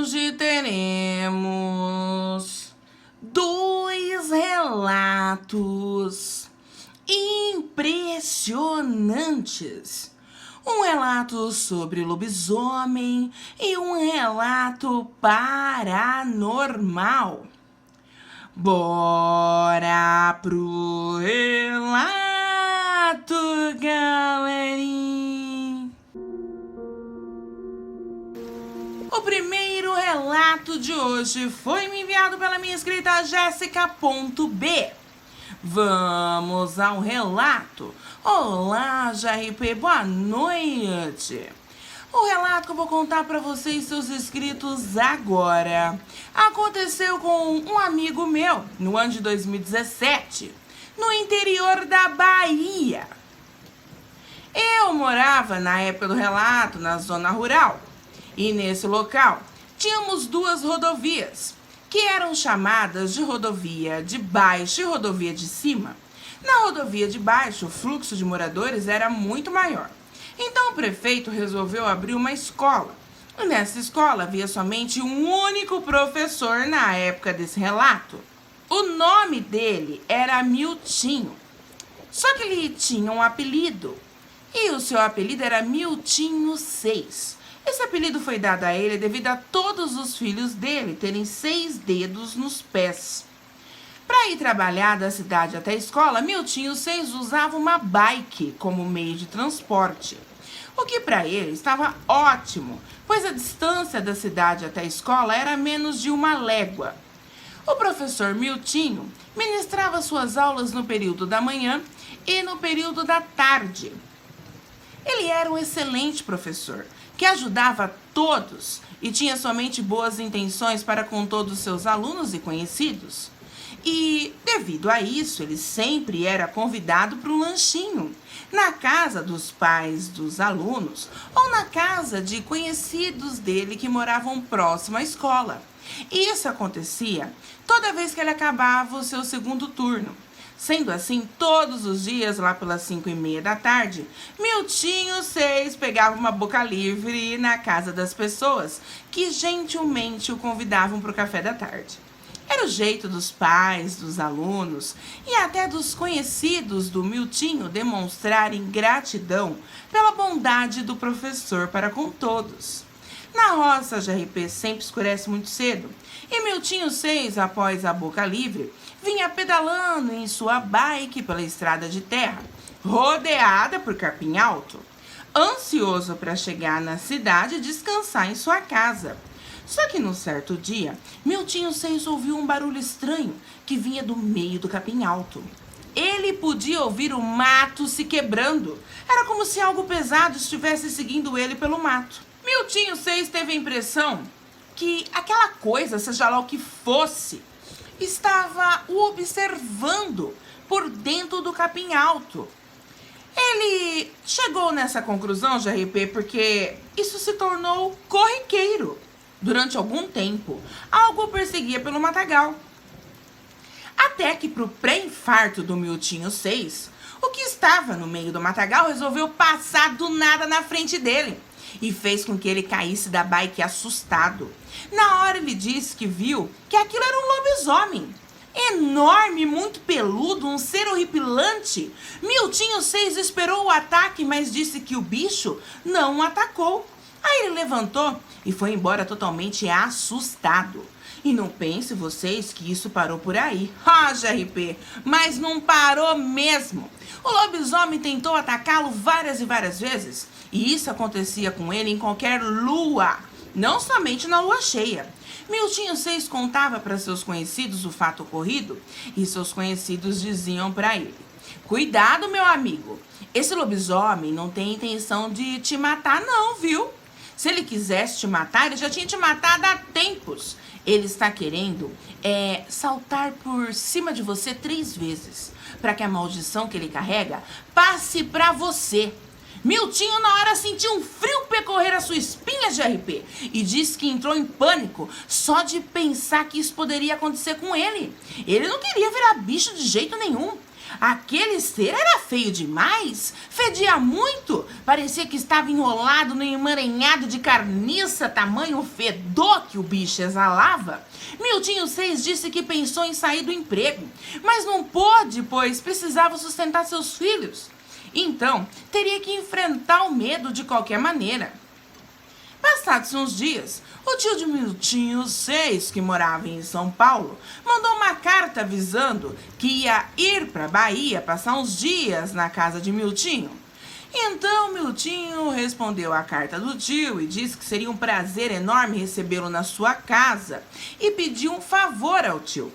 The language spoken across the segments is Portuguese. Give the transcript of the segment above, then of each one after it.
hoje teremos dois relatos impressionantes. Um relato sobre lobisomem e um relato paranormal. Bora pro relato, galerinha! O primeiro relato de hoje foi me enviado pela minha inscrita Jéssica.b. Vamos ao relato. Olá, JRP, boa noite. O relato que eu vou contar para vocês, seus inscritos, agora, aconteceu com um amigo meu no ano de 2017, no interior da Bahia. Eu morava, na época do relato, na zona rural, e nesse local tínhamos duas rodovias, que eram chamadas de rodovia de baixo e rodovia de cima. Na rodovia de baixo, o fluxo de moradores era muito maior. Então o prefeito resolveu abrir uma escola. E nessa escola havia somente um único professor na época desse relato. O nome dele era Miltinho. Só que ele tinha um apelido. E o seu apelido era Miltinho 6. Esse apelido foi dado a ele devido a todos os filhos dele terem 6 dedos nos pés. Para ir trabalhar da cidade até a escola, Miltinho 6 usava uma bike como meio de transporte. O que para ele estava ótimo, pois a distância da cidade até a escola era menos de 1 légua. O professor Miltinho ministrava suas aulas no período da manhã e no período da tarde. Ele era um excelente professor, que ajudava todos e tinha somente boas intenções para com todos os seus alunos e conhecidos. E, devido a isso, ele sempre era convidado para um lanchinho, na casa dos pais dos alunos ou na casa de conhecidos dele que moravam próximo à escola. E isso acontecia toda vez que ele acabava o seu segundo turno. Sendo assim, todos os dias, lá pelas 5h30 da tarde, Miltinho 6 pegava uma boca livre na casa das pessoas que gentilmente o convidavam para o café da tarde. Era o jeito dos pais, dos alunos e até dos conhecidos do Miltinho demonstrarem gratidão pela bondade do professor para com todos. Na roça, JRP sempre escurece muito cedo e Miltinho 6, após a boca livre, vinha pedalando em sua bike pela estrada de terra, rodeada por capim alto, ansioso para chegar na cidade e descansar em sua casa. Só que num certo dia, Miltinho 6 ouviu um barulho estranho que vinha do meio do capim alto. Ele podia ouvir o mato se quebrando. Era como se algo pesado estivesse seguindo ele pelo mato. Miltinho 6 teve a impressão que aquela coisa, seja lá o que fosse, estava o observando por dentro do capim alto. Ele chegou nessa conclusão, JRP, porque isso se tornou corriqueiro. Durante algum tempo, algo o perseguia pelo matagal. Até que, para o pré-infarto do Miltinho 6, o que estava no meio do matagal resolveu passar do nada na frente dele e fez com que ele caísse da bike assustado. Na hora ele disse que viu que aquilo era um lobisomem. Enorme, muito peludo, um ser horripilante. Miltinho 6 esperou o ataque, mas disse que o bicho não o atacou. Aí ele levantou e foi embora totalmente assustado. E não pense vocês que isso parou por aí. JRP, mas não parou mesmo. O lobisomem tentou atacá-lo várias e várias vezes. E isso acontecia com ele em qualquer lua, não somente na lua cheia. Miltinho 6 contava para seus conhecidos o fato ocorrido e seus conhecidos diziam para ele: cuidado, meu amigo, esse lobisomem não tem intenção de te matar não, viu? Se ele quisesse te matar, ele já tinha te matado há tempos. Ele está querendo saltar por cima de você 3 vezes, para que a maldição que ele carrega passe para você. Miltinho na hora sentiu um frio percorrer a sua espinha, JRP, e disse que entrou em pânico só de pensar que isso poderia acontecer com ele. Ele não queria virar bicho de jeito nenhum. Aquele ser era feio demais, fedia muito, parecia que estava enrolado no emaranhado de carniça, tamanho fedor que o bicho exalava. Miltinho Seis disse que pensou em sair do emprego, mas não pôde, pois precisava sustentar seus filhos. Então, teria que enfrentar o medo de qualquer maneira. Passados uns dias, o tio de Miltinho Seis, que morava em São Paulo, mandou uma carta avisando que ia ir para a Bahia passar uns dias na casa de Miltinho. Então Miltinho respondeu à carta do tio e disse que seria um prazer enorme recebê-lo na sua casa e pediu um favor ao tio.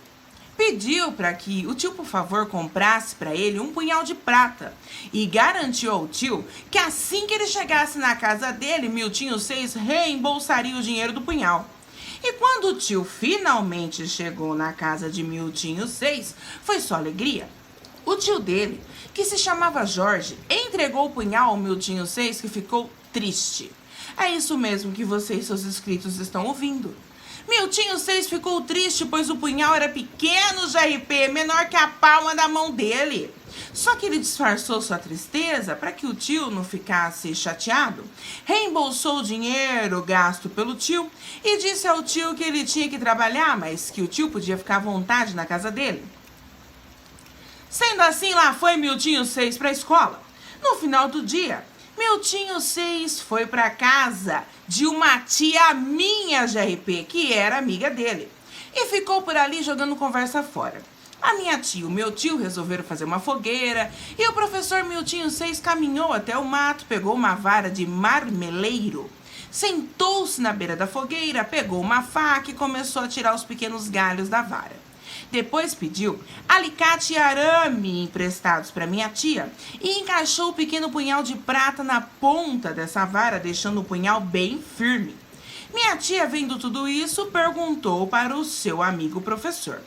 Pediu para que o tio, por favor, comprasse para ele um punhal de prata e garantiu ao tio que assim que ele chegasse na casa dele, Miltinho Seis reembolsaria o dinheiro do punhal. E quando o tio finalmente chegou na casa de Miltinho Seis, foi só alegria. O tio dele, que se chamava Jorge, entregou o punhal ao Miltinho Seis, que ficou triste. É isso mesmo que você e seus inscritos estão ouvindo. Miltinho Seis ficou triste, pois o punhal era pequeno, GRP, menor que a palma da mão dele. Só que ele disfarçou sua tristeza para que o tio não ficasse chateado, reembolsou o dinheiro gasto pelo tio e disse ao tio que ele tinha que trabalhar, mas que o tio podia ficar à vontade na casa dele. Sendo assim, lá foi Miltinho Seis para a escola. No final do dia, Miltinho Seis foi para casa de uma tia minha, GRP, que era amiga dele, e ficou por ali jogando conversa fora. A minha tia e o meu tio resolveram fazer uma fogueira e o professor Miltinho Seis caminhou até o mato, pegou uma vara de marmeleiro, sentou-se na beira da fogueira, pegou uma faca e começou a tirar os pequenos galhos da vara. Depois pediu alicate e arame emprestados para minha tia e encaixou o pequeno punhal de prata na ponta dessa vara, deixando o punhal bem firme. Minha tia, vendo tudo isso, perguntou para o seu amigo professor: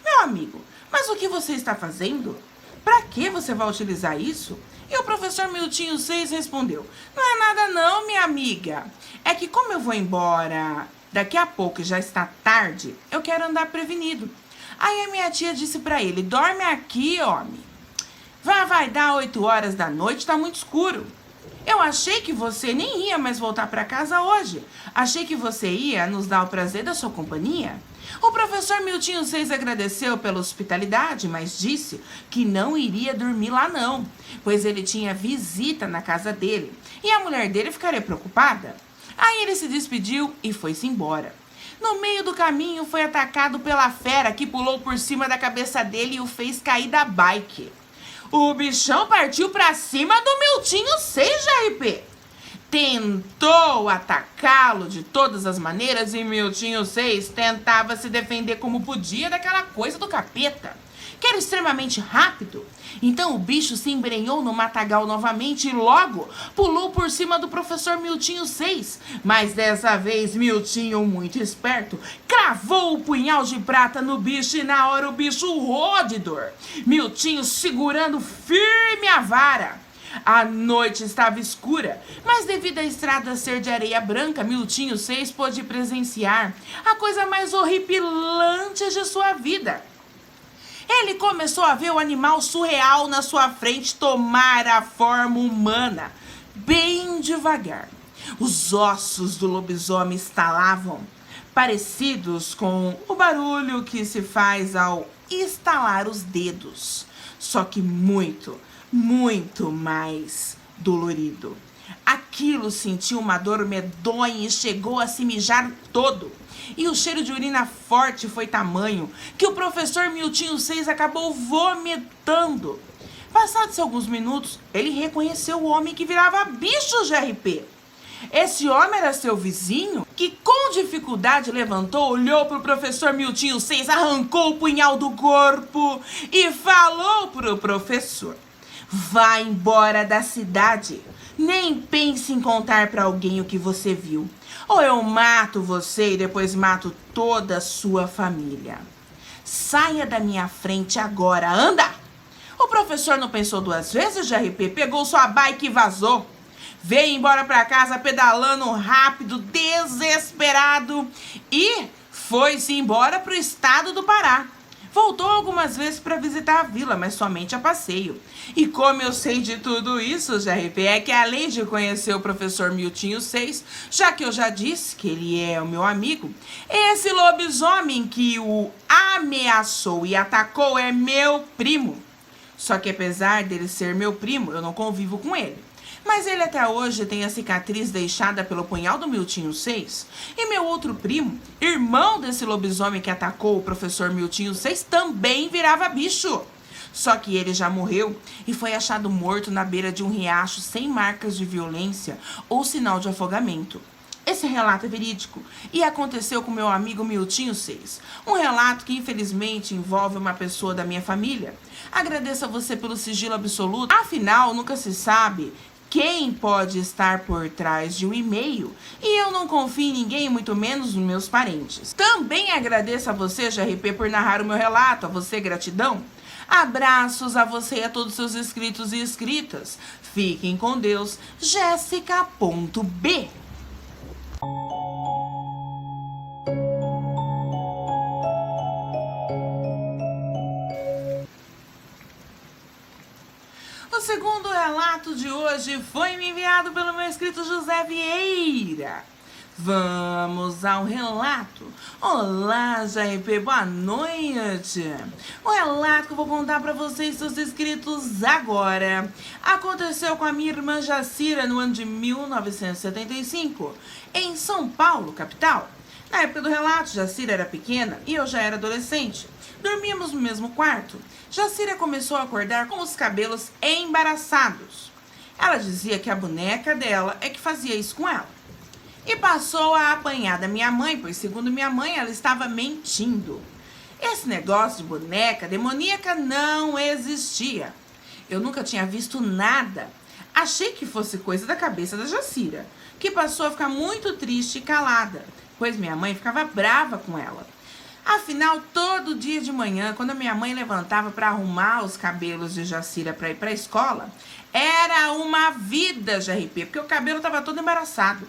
meu amigo, mas o que você está fazendo? Para que você vai utilizar isso? E o professor Miltinho Seis respondeu: não é nada não, minha amiga. É que como eu vou embora daqui a pouco e já está tarde, eu quero andar prevenido. Aí a minha tia disse pra ele: dorme aqui, homem. Vai dar 8 horas da noite, tá muito escuro. Eu achei que você nem ia mais voltar pra casa hoje. Achei que você ia nos dar o prazer da sua companhia. O professor Miltinho Seis agradeceu pela hospitalidade, mas disse que não iria dormir lá não, pois ele tinha visita na casa dele e a mulher dele ficaria preocupada. Aí ele se despediu e foi-se embora. No meio do caminho foi atacado pela fera, que pulou por cima da cabeça dele e o fez cair da bike. O bichão partiu pra cima do Miltinho Seis, GRP. Tentou atacá-lo de todas as maneiras e Miltinho Seis tentava se defender como podia daquela coisa do capeta, que era extremamente rápido. Então o bicho se embrenhou no matagal novamente e logo pulou por cima do professor Miltinho Seis. Mas dessa vez Miltinho, muito esperto, cravou o punhal de prata no bicho e na hora o bicho urrou de dor. Miltinho segurando firme a vara. A noite estava escura, mas devido à estrada ser de areia branca, Miltinho Seis pôde presenciar a coisa mais horripilante de sua vida. Ele começou a ver o animal surreal na sua frente tomar a forma humana, bem devagar. Os ossos do lobisomem estalavam, parecidos com o barulho que se faz ao estalar os dedos, só que muito mais dolorido. Aquilo sentiu uma dor medonha e chegou a se mijar todo. E o cheiro de urina forte foi tamanho que o professor Miltinho Seis acabou vomitando. Passados alguns minutos, ele reconheceu o homem que virava bicho, GRP. Esse homem era seu vizinho, que com dificuldade levantou, olhou para o professor Miltinho Seis, arrancou o punhal do corpo e falou para o professor: vá embora da cidade. Nem pense em contar para alguém o que você viu. Ou eu mato você e depois mato toda a sua família. Saia da minha frente agora, anda! O professor não pensou duas vezes, GRP, pegou sua bike e vazou. Veio embora para casa pedalando rápido, desesperado e foi-se embora para o estado do Pará. Voltou algumas vezes para visitar a vila, mas somente a passeio. E como eu sei de tudo isso, JRP, é que além de conhecer o professor Miltinho 6, já que eu já disse que ele é o meu amigo, esse lobisomem que o ameaçou e atacou é meu primo. Só que apesar dele ser meu primo, eu não convivo com ele. Mas ele até hoje tem a cicatriz deixada pelo punhal do Miltinho 6. E meu outro primo, irmão desse lobisomem que atacou o professor Miltinho 6, também virava bicho. Só que ele já morreu e foi achado morto na beira de um riacho sem marcas de violência ou sinal de afogamento. Esse relato é verídico e aconteceu com meu amigo Miltinho 6. Um relato que infelizmente envolve uma pessoa da minha família. Agradeço a você pelo sigilo absoluto, afinal nunca se sabe quem pode estar por trás de um e-mail e eu não confio em ninguém, muito menos nos meus parentes. Também agradeço a você, JRP, por narrar o meu relato. A você, gratidão. Abraços a você e a todos os seus inscritos e inscritas. Fiquem com Deus. Jéssica.b O segundo relato de hoje foi me enviado pelo meu inscrito José Vieira. Vamos ao relato. Olá, JRP, boa noite. O relato que eu vou contar para vocês, seus inscritos, agora, aconteceu com a minha irmã Jacira no ano de 1975, em São Paulo, capital. Na época do relato, Jacira era pequena e eu já era adolescente. Dormíamos no mesmo quarto. Jacira começou a acordar com os cabelos embaraçados. Ela dizia que a boneca dela é que fazia isso com ela. E passou a apanhar da minha mãe, pois segundo minha mãe, ela estava mentindo. Esse negócio de boneca demoníaca não existia. Eu nunca tinha visto nada. Achei que fosse coisa da cabeça da Jacira, que passou a ficar muito triste e calada, pois minha mãe ficava brava com ela. Afinal, todo dia de manhã, quando a minha mãe levantava para arrumar os cabelos de Jacira para ir para a escola, era uma vida, JRP, porque o cabelo estava todo embaraçado.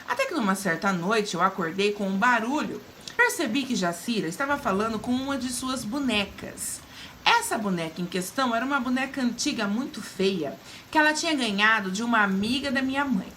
Até que numa certa noite eu acordei com um barulho. Percebi que Jacira estava falando com uma de suas bonecas. Essa boneca em questão era uma boneca antiga muito feia, que ela tinha ganhado de uma amiga da minha mãe.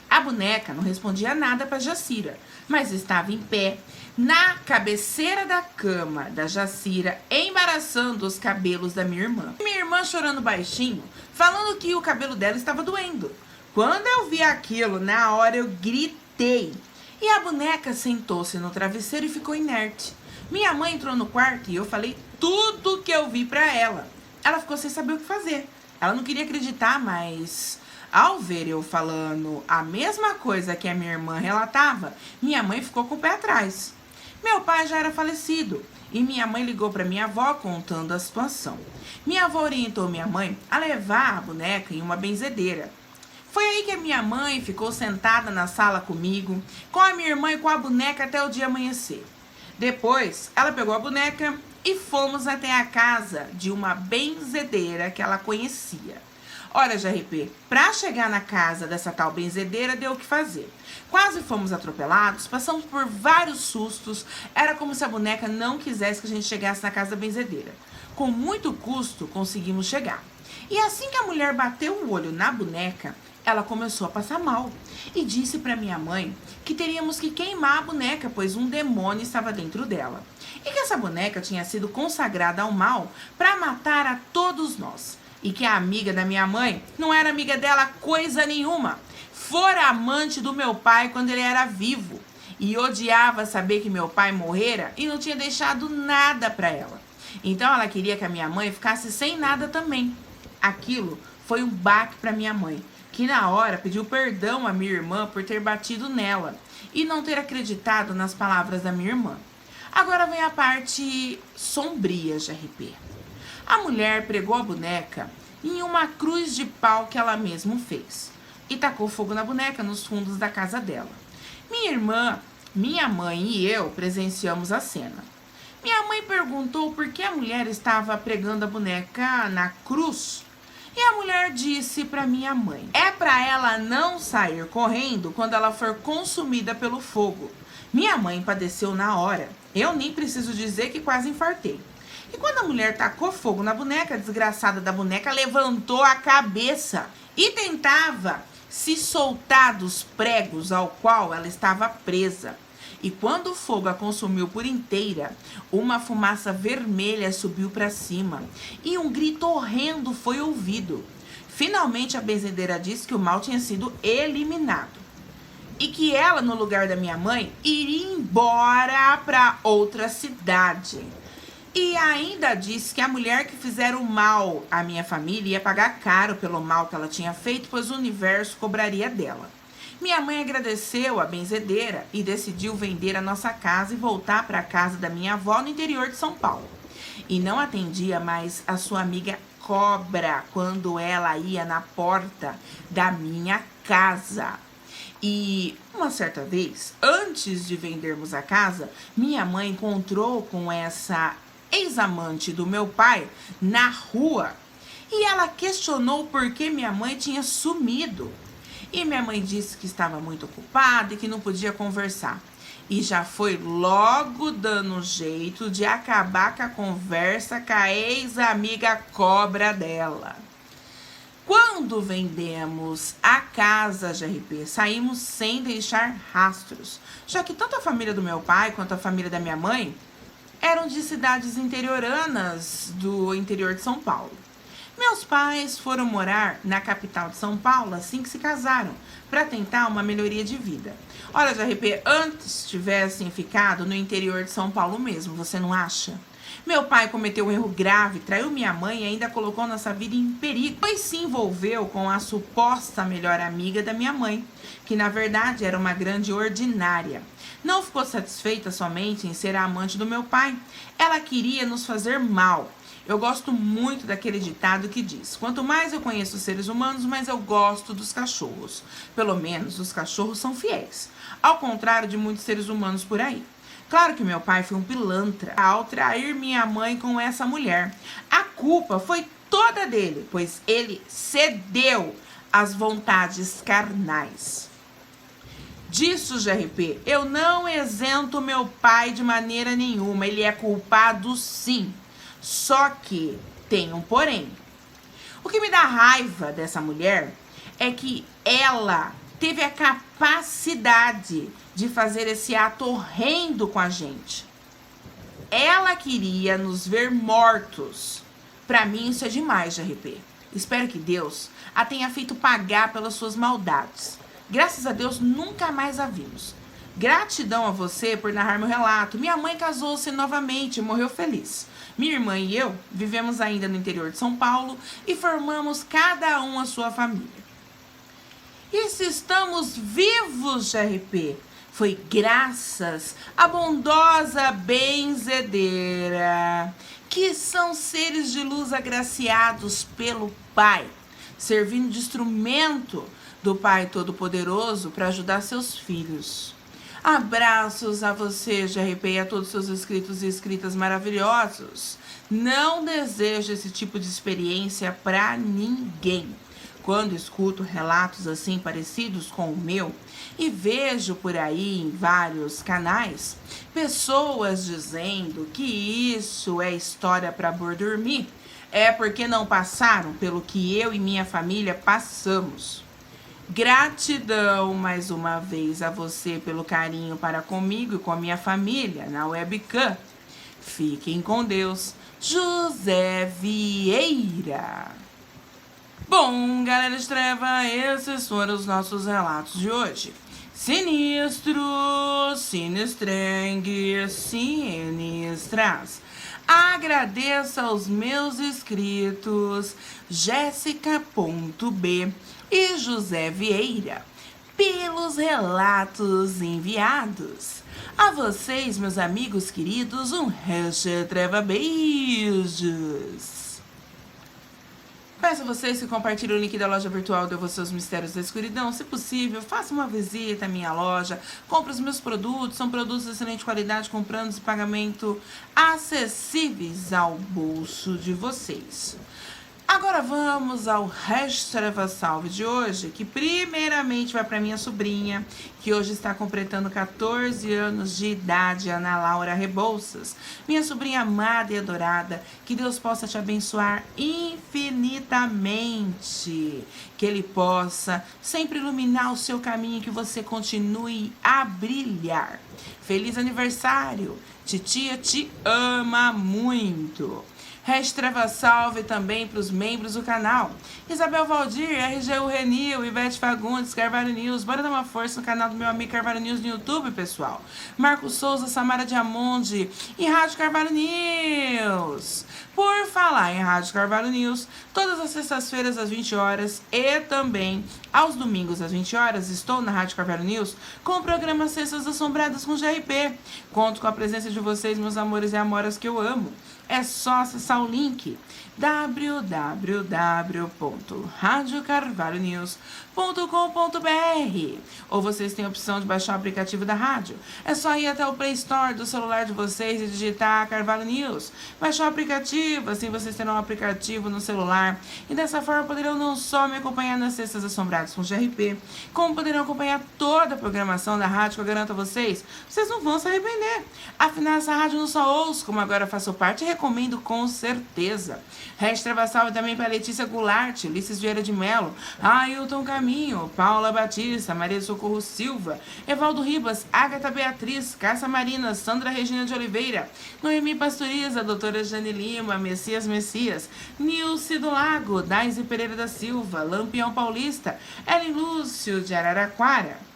A boneca não respondia nada para Jacira, mas estava em pé, na cabeceira da cama da Jacira, embaraçando os cabelos da minha irmã. Minha irmã chorando baixinho, falando que o cabelo dela estava doendo. Quando eu vi aquilo, na hora eu gritei. E a boneca sentou-se no travesseiro e ficou inerte. Minha mãe entrou no quarto e eu falei tudo que eu vi para ela. Ela ficou sem saber o que fazer. Ela não queria acreditar, mas ao ver eu falando a mesma coisa que a minha irmã relatava, minha mãe ficou com o pé atrás. Meu pai já era falecido e minha mãe ligou para minha avó contando a situação. Minha avó orientou minha mãe a levar a boneca em uma benzedeira. Foi aí que a minha mãe ficou sentada na sala comigo, com a minha irmã e com a boneca até o dia amanhecer. Depois, ela pegou a boneca e fomos até a casa de uma benzedeira que ela conhecia. Olha, JRP, para chegar na casa dessa tal benzedeira deu o que fazer. Quase fomos atropelados, passamos por vários sustos, era como se a boneca não quisesse que a gente chegasse na casa da benzedeira. Com muito custo, conseguimos chegar. E assim que a mulher bateu o olho na boneca, ela começou a passar mal e disse para minha mãe que teríamos que queimar a boneca, pois um demônio estava dentro dela. E que essa boneca tinha sido consagrada ao mal para matar a todos nós. E que a amiga da minha mãe não era amiga dela coisa nenhuma. Fora amante do meu pai quando ele era vivo. E odiava saber que meu pai morrera e não tinha deixado nada para ela. Então ela queria que a minha mãe ficasse sem nada também. Aquilo foi um baque para minha mãe, que na hora pediu perdão à minha irmã por ter batido nela e não ter acreditado nas palavras da minha irmã. Agora vem a parte sombria, JRP. A mulher pregou a boneca em uma cruz de pau que ela mesma fez e tacou fogo na boneca nos fundos da casa dela. Minha irmã, minha mãe e eu presenciamos a cena. Minha mãe perguntou por que a mulher estava pregando a boneca na cruz. E a mulher disse para minha mãe, é para ela não sair correndo quando ela for consumida pelo fogo. Minha mãe padeceu na hora. Eu nem preciso dizer que quase infartei. E quando a mulher tacou fogo na boneca, a desgraçada da boneca levantou a cabeça e tentava se soltar dos pregos ao qual ela estava presa. E quando o fogo a consumiu por inteira, uma fumaça vermelha subiu para cima e um grito horrendo foi ouvido. Finalmente a benzedeira disse que o mal tinha sido eliminado e que ela, no lugar da minha mãe, iria embora para outra cidade. E ainda disse que a mulher que fizeram mal à minha família ia pagar caro pelo mal que ela tinha feito, pois o universo cobraria dela. Minha mãe agradeceu a benzedeira e decidiu vender a nossa casa e voltar para a casa da minha avó no interior de São Paulo. E não atendia mais a sua amiga cobra quando ela ia na porta da minha casa. E uma certa vez, antes de vendermos a casa, minha mãe encontrou com essa ex-amante do meu pai na rua. E ela questionou por que minha mãe tinha sumido. E minha mãe disse que estava muito ocupada e que não podia conversar. E já foi logo dando jeito de acabar com a conversa com a ex-amiga cobra dela. Quando vendemos a casa GRP, saímos sem deixar rastros, já que tanto a família do meu pai quanto a família da minha mãe eram de cidades interioranas do interior de São Paulo. Meus pais foram morar na capital de São Paulo assim que se casaram, para tentar uma melhoria de vida. Olha, GRP, antes tivessem ficado no interior de São Paulo mesmo, você não acha? Meu pai cometeu um erro grave, traiu minha mãe e ainda colocou nossa vida em perigo, pois se envolveu com a suposta melhor amiga da minha mãe, que na verdade era uma grande ordinária. Não ficou satisfeita somente em ser a amante do meu pai, ela queria nos fazer mal. Eu gosto muito daquele ditado que diz: quanto mais eu conheço os seres humanos, mais eu gosto dos cachorros. Pelo menos os cachorros são fiéis, ao contrário de muitos seres humanos por aí. Claro que meu pai foi um pilantra ao trair minha mãe com essa mulher. A culpa foi toda dele, pois ele cedeu às vontades carnais. Disso, GRP, eu não isento meu pai de maneira nenhuma. Ele é culpado, sim. Só que tem um porém. O que me dá raiva dessa mulher é que ela teve a capacidade de fazer esse ato horrendo com a gente. Ela queria nos ver mortos. Pra mim isso é demais, GRP. Espero que Deus a tenha feito pagar pelas suas maldades. Graças a Deus nunca mais a vimos. Gratidão a você por narrar meu relato. Minha mãe casou-se novamente e morreu feliz. Minha irmã e eu vivemos ainda no interior de São Paulo e formamos cada um a sua família. E se estamos vivos, GRP, foi graças à bondosa benzedeira, que são seres de luz agraciados pelo Pai, servindo de instrumento do Pai Todo-Poderoso para ajudar seus filhos. Abraços a você, GRP, e a todos os seus inscritos e inscritas maravilhosos. Não desejo esse tipo de experiência para ninguém. Quando escuto relatos assim parecidos com o meu e vejo por aí em vários canais pessoas dizendo que isso é história para boi dormir, é porque não passaram pelo que eu e minha família passamos. Gratidão mais uma vez a você pelo carinho para comigo e com a minha família na webcam. Fiquem com Deus. José Vieira. Bom, galera de treva, esses foram os nossos relatos de hoje. Sinistro, sinistrengue, sinistras. Agradeço aos meus inscritos Jéssica.b e José Vieira pelos relatos enviados. A vocês, meus amigos queridos, um treva beijos. Peço a vocês que compartilhem o link da loja virtual de Seus Mistérios da Escuridão. Se possível, faça uma visita à minha loja, compre os meus produtos, são produtos de excelente qualidade, com planos de pagamento acessíveis ao bolso de vocês. Agora vamos ao Restreva Salve de hoje, que primeiramente vai para minha sobrinha, que hoje está completando 14 anos de idade, Ana Laura Rebouças. Minha sobrinha amada e adorada, que Deus possa te abençoar infinitamente, que Ele possa sempre iluminar o seu caminho, que você continue a brilhar. Feliz aniversário! Titia te ama muito! Restreva salve também para os membros do canal. Isabel Valdir, RGU Renil, Ivete Fagundes, Carvalho News. Bora dar uma força no canal do meu amigo Carvalho News no YouTube, pessoal. Marcos Souza, Samara Diamonde e Rádio Carvalho News. Por falar em Rádio Carvalho News, todas as sextas-feiras às 20 horas e também aos domingos às 20 horas, estou na Rádio Carvalho News com o programa Cestas Assombradas com GRP. Conto com a presença de vocês, meus amores e amoras que eu amo. É só acessar o link www.radiocarvalhonews.com.br ou vocês têm a opção de baixar o aplicativo da rádio. É só ir até o Play Store do celular de vocês e digitar Carvalho News. Baixar o aplicativo, assim vocês terão um aplicativo no celular e dessa forma poderão não só me acompanhar nas Sextas Assombradas com GRP, como poderão acompanhar toda a programação da rádio, que eu garanto a vocês, vocês não vão se arrepender. Afinal, essa rádio não só ouço, como agora faço parte, recomendo com certeza. Restreva salve também para Letícia Goulart, Ulisses Vieira de Melo, Ailton Caminho, Paula Batista, Maria Socorro Silva, Evaldo Ribas, Agatha Beatriz, Cássia Marina, Sandra Regina de Oliveira, Noemi Pastoriza, Doutora Jane Lima, Messias, Nilce do Lago, Daisy Pereira da Silva, Lampião Paulista, Ellen Lúcio de Araraquara,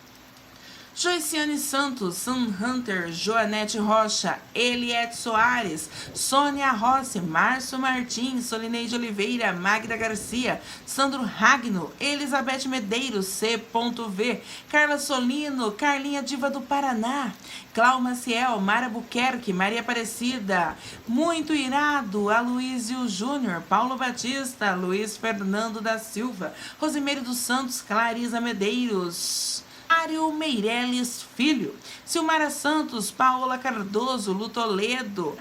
Joiciane Santos, Sun Hunter, Joanete Rocha, Eliette Soares, Sônia Rossi, Márcio Martins, Solineide Oliveira, Magda Garcia, Sandro Ragno, Elizabeth Medeiros, C.V, Carla Solino, Carlinha Diva do Paraná, Clau Maciel, Mara Buquerque, Maria Aparecida, Muito Irado, Aloísio Júnior, Paulo Batista, Luiz Fernando da Silva, Rosimeire dos Santos, Clarisa Medeiros, Mário Meirelles Filho, Silmara Santos, Paola Cardoso, Lu Toledo,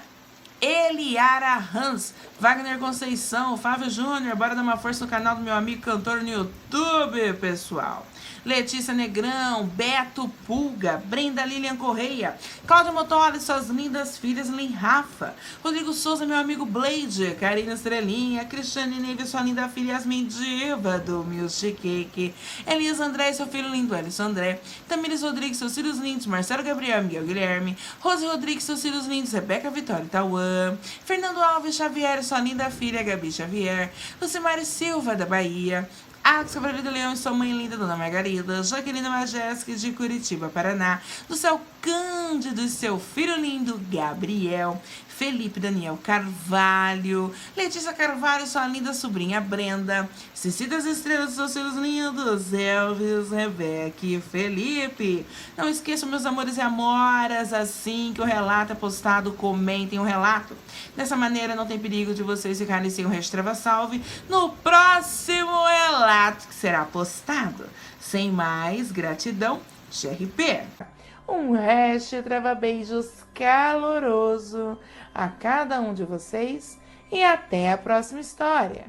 Eliara Hans, Wagner Conceição, Fábio Júnior. Bora dar uma força no canal do meu amigo cantor no YouTube, pessoal. Letícia Negrão, Beto Pulga, Brenda Lilian Correia, Cláudia Motola e suas lindas filhas Lin Rafa, Rodrigo Souza, meu amigo Blade, Karina Estrelinha, Cristiane Neves, sua linda filha Yasmin Diva do Music Cake, Elisa André e seu filho lindo Alisson André, Tamires Rodrigues, seus filhos lindos, Marcelo Gabriel, Miguel Guilherme, Rose Rodrigues, seus filhos lindos, Rebeca Vitória Tauã, Fernando Alves Xavier, sua linda filha Gabi Xavier, Lucimari Silva da Bahia, Alex Cavaleiro do Leão e sua mãe linda, Dona Margarida, Jaqueline Majestic de Curitiba, Paraná, do céu Cândido e seu filho lindo, Gabriel, Felipe Daniel Carvalho, Letícia Carvalho, sua linda sobrinha Brenda, Cici das Estrelas, seus filhos lindos, Elvis, Rebeca e Felipe. Não esqueçam, meus amores e amoras, assim que o relato é postado, comentem o relato. Dessa maneira não tem perigo de vocês ficarem sem o Restreva Salve no próximo relato que será postado. Sem mais, gratidão, GRP. Um Restreva beijos caloroso a cada um de vocês e até a próxima história.